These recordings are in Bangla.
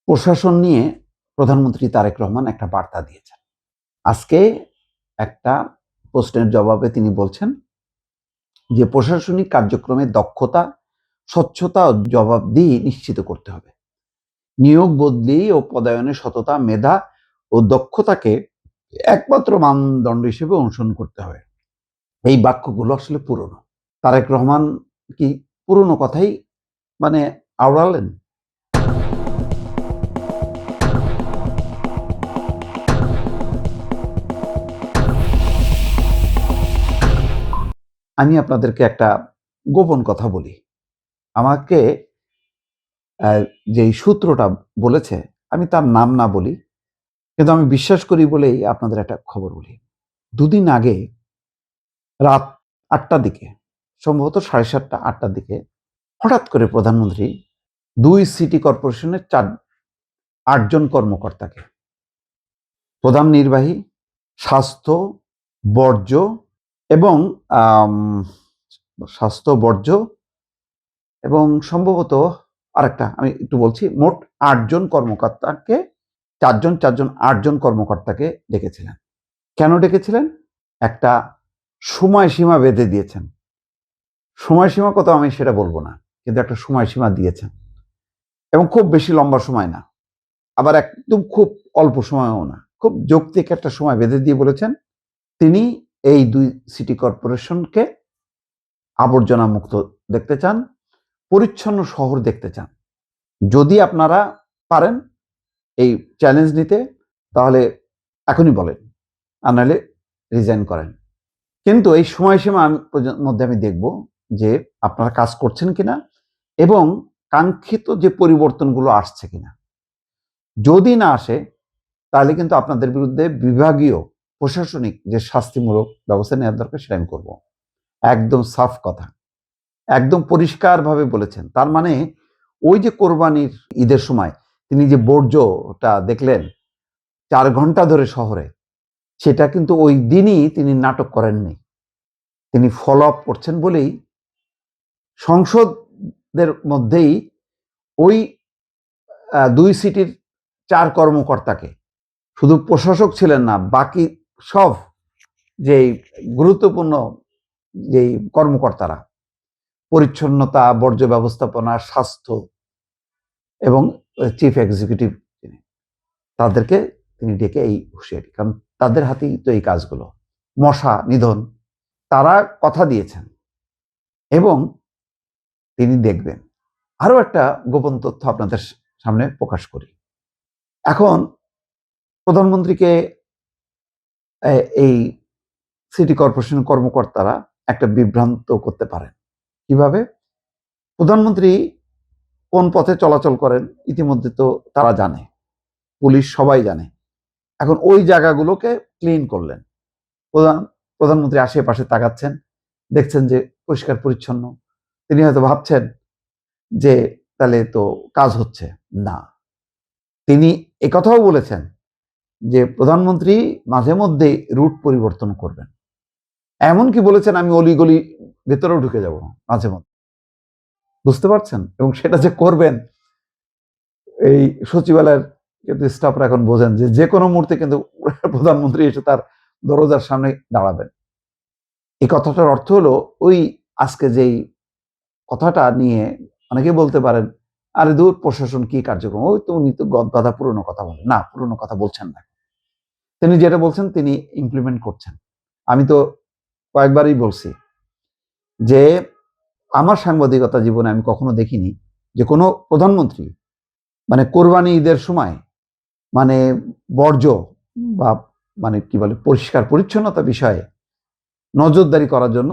প্রশাসন নিয়ে প্রধানমন্ত্রী তারেক রহমান একটা বার্তা দিয়েছেন। আজকে একটা প্রশ্নের জবাবে তিনি বলছেন যে প্রশাসনিক কার্যক্রমে দক্ষতা, স্বচ্ছতা ও জবাবদিহি নিশ্চিত করতে হবে। নিয়োগ বদলি ও পদায়নে সততা, মেধা ও দক্ষতাকে একমাত্র মানদণ্ড হিসেবে অনুসরণ করতে হবে। এই বাক্যগুলো আসলে পুরনো। তারেক রহমান কি পুরনো কথাই আওড়ালেন? আমি আপনাদেরকে একটা গোপন কথা বলি। আমাকে যেই সূত্রটা বলেছে, আমি তার নাম না বলি, কিন্তু আমি বিশ্বাস করি বলেই আপনাদের একটা খবর বলি। দুদিন আগে রাত ৮টার দিকে, সম্ভবত ৭:৩০ ৮টার দিকে হঠাৎ করে প্রধানমন্ত্রী ২ সিটি কর্পোরেশনের ৮ জন কর্মকর্তাকে প্রধান নির্বাহী, স্বাস্থ্য, বর্জ্য এবং আম স্বাস্থ্য, বর্জ্য এবং সম্ভবত আরেকটা আমি একটু বলছি, মোট ৮ জন কর্মকর্তাকে ৪ জন ৪ জন ৮ জন কর্মকর্তাকে ডেকেছিলেন। কেন ডেকেছিলেন? একটা সময়সীমা বেঁধে দিয়েছেন। সময়সীমা কত আমি সেটা বলব না, কিন্তু একটা সময়সীমা দিয়েছেন এবং খুব বেশি লম্বা সময় না, আবার একদম খুব অল্প সময়ও না, খুব যৌক্তিক একটা সময় বেঁধে দিয়ে বলেছেন তিনি এই ২ সিটি কর্পোরেশনকে আবর্জনা মুক্ত দেখতে চান, পরিচ্ছন্ন শহর দেখতে চান। যদি আপনারা পারেন এই চ্যালেঞ্জ নিতে, তাহলে এখনই বলেন, আর নাহলে রিজাইন করেন। কিন্তু এই সময়সীমার মধ্যে আমি দেখব যে আপনারা কাজ করছেন কিনা এবং কাঙ্ক্ষিত যে পরিবর্তনগুলো আসছে কিনা। যদি না আসে, তাহলে কিন্তু আপনাদের বিরুদ্ধে বিভাগীয় প্রশাসনিক যে শাস্তিমূলক ব্যবস্থা নেওয়ার দরকার সেটা আমি করব। একদম সাফ কথা, একদম পরিষ্কারভাবে বলেছেন। তার মানে ওই যে কোরবানির ঈদের সময় তিনি যে বর্জ্যটা দেখলেন ৪ ঘন্টা ধরে শহরে, সেটা কিন্তু ওই দিনই তিনি নাটক করেননি। তিনি ফলো আপ করছেন বলেই সংসদের মধ্যেই ওই ২ সিটির ৪ কর্মকর্তাকে, শুধু প্রশাসক ছিলেন না, বাকি সব যেই গুরুত্বপূর্ণ যেই কর্মকর্তারা, পরিচ্ছন্নতা, বর্জ্য ব্যবস্থাপনা, স্বাস্থ্য এবং চিফ এক্সিকিউটিভ তাদেরকে তিনি ডেকে এই হুঁশিয়ারি, কারণ তাদের হাতেই তো এই কাজগুলো, মশা নিধন। তারা কথা দিয়েছেন এবং তিনি দেখবেন। আরো একটা গোপন তথ্য আপনাদের সামনে প্রকাশ করি। এখন প্রধানমন্ত্রীকে এই সিটি কর্পোরেশন কর্মকর্তারা একটা বিভ্রান্ত করতে পারেন। কিভাবে? প্রধানমন্ত্রী কোন পথে চলাচল করেন ইতিমধ্যে তো তারা জানে, পুলিশ সবাই জানে। এখন ওই জায়গাগুলোকে ক্লিন করলেন। প্রধানমন্ত্রী আশেপাশে তাকাচ্ছেন, দেখছেন যে পরিষ্কার পরিচ্ছন্ন। তিনি হয়তো ভাবছেন যে তাহলে তো কাজ হচ্ছে না। তিনি একথাও বলেছেন যে প্রধানমন্ত্রী মাঝে মধ্যে রুট পরিবর্তন করবেন। এমনকি বলেছেন আমি অলিগলি ভেতরেও ঢুকে যাব মাঝে মধ্যে। বুঝতে পারছেন? এবং সেটা যে করবেন, এই সচিবালয়ের কিন্তু স্টাফরা এখন বোঝেন যে যেকোনো মুহূর্তে কিন্তু প্রধানমন্ত্রী এসে তার দরজার সামনে দাঁড়াবেন। এই কথাটার অর্থ হলো, ওই আজকে যেই কথাটা নিয়ে অনেকে বলতে পারেন, আরে দূর প্রশাসন কি কার্যক্রম, ওই তো উনি তো গদবাঁধা পুরনো কথা বলেন। না, পুরনো কথা বলছেন না। তিনি যেটা বলছেন তিনি ইমপ্লিমেন্ট করছেন। আমি তো কয়েকবারই বলছি যে আমার সাংবাদিকতা জীবনে আমি কখনো দেখিনি যে কোনো প্রধানমন্ত্রী কোরবানি ঈদের সময় মানে বর্জ্য বা কি বলে পরিষ্কার পরিচ্ছন্নতা বিষয়ে নজরদারি করার জন্য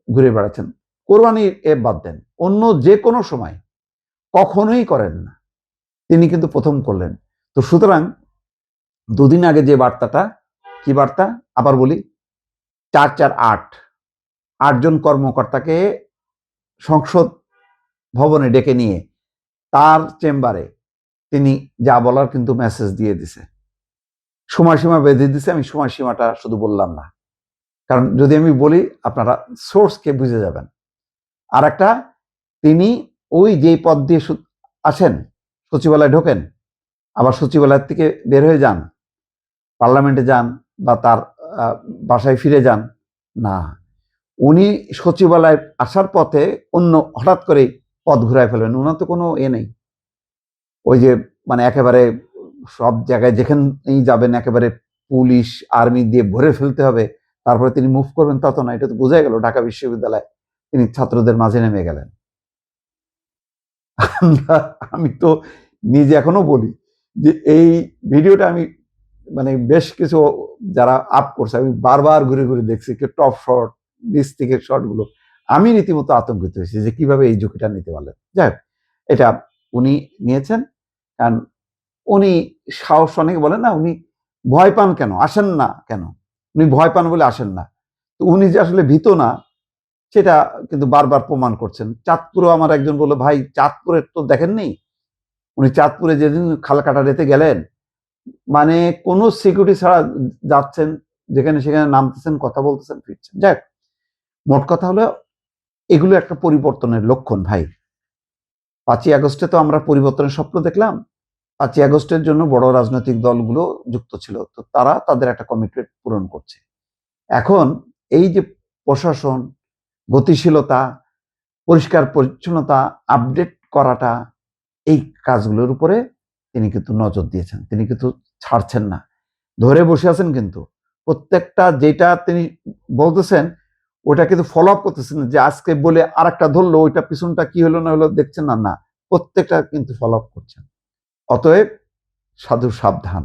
ঘুরে বেড়াচ্ছেন। কোরবানি এ বাদ দেন, অন্য যে কোনো সময় কখনোই করেন না। তিনি কিন্তু প্রথম করলেন। তো সুতরাং দুদিন আগে যে বার্তাটা, কি বার্তা আবার বলি, ৮ জন কর্মকর্তাকে সংসদ ভবনে ডেকে নিয়ে তার চেম্বারে তিনি যা বলার কিন্তু মেসেজ দিয়ে দিছে, সময়সীমা বেঁধে দিছে। আমি সময়সীমাটা শুধু বললাম না, কারণ যদি আমি বলি আপনারা সোর্সকে বুঝে যাবেন। আর একটা, তিনি ওই যেই পদ দিয়ে আসেন সচিবালয়ে ঢোকেন, আবার সচিবালয় থেকে বের হয়ে যান, পার্লামেন্টে যান বা তার বাসায় ফিরে যান। না, উনি সচিবালয়ে আসার পথে অন্য হঠাৎ করে পথ ঘুরায় ফেলবেন, ওনার তো কোনো নেই। ওই যে মানে একেবারে সব জায়গায় যেখানেই যাবেন একেবারে পুলিশ আর্মি দিয়ে ভরে ফেলতে হবে, তারপরে তিনি মুভ করবেন, তা তো না। এটা তো বোঝা গেল ঢাকা বিশ্ববিদ্যালয়ে তিনি ছাত্রদের মাঝে নেমে গেলেন। আমি তো নিজে এখনো বলি যে এই ভিডিওটা আমি মানে বেশ কিছু যারা আপ করছে আমি বারবার ঘুরে ঘুরে দেখছি, টপ শট নিচ থেকে শটগুলো, আমি রীতিমতো আতঙ্কিত হয়েছি যে কিভাবে এই ঝুঁকিটা নিতে পারলেন। যাই হোক, এটা উনি নিয়েছেন, কারণ উনি সাহস, অনেকে বলেন না উনি ভয় পান কেন, আসেন না কেন, উনি ভয় পান বলে আসেন না। তো উনি যে আসলে ভীত না সেটা কিন্তু বারবার প্রমাণ করছেন। চাঁদপুরও আমার একজন বললো, ভাই চাঁদপুরের তো দেখেননি, উনি চাঁদপুরে যেদিন খালকাটা রেতে গেলেন, মানে কোনো সিকিউরিটি ছাড়া যাচ্ছেন, যেখানে সেখানে নামতেছেন, কথা বলতেছেন, ফিরছেন। যাক, মোট কথা হলো এগুলো একটা পরিবর্তনের লক্ষণ ভাই। 5ই আগস্টে তো আমরা পরিবর্তনের স্বপ্ন দেখলাম। 5ই আগস্টের জন্য বড় রাজনৈতিক দলগুলো যুক্ত ছিল, তো তারা তাদের একটা কমিটমেন্ট পূরণ করছে। এখন এই যে প্রশাসন, গতিশীলতা, পরিষ্কার পরিচ্ছন্নতা, আপডেট করাটা, এই কাজগুলোর উপরে তিনি কিন্তু নজর দিয়েছেন, তিনি কিন্তু ছাড়ছেন না, ধরে বসে আছেন। কিন্তু প্রত্যেকটা যেটা তিনি বলতেছেন ওটা কিন্তু ফলো আপ করতেছেন, যে আজকে বলে আর একটা ধরলো, ওইটা পিছনটা কি হলো না হলো দেখছেন না, না, প্রত্যেকটা কিন্তু ফলো আপ করছেন। অতএব সাধু সাবধান।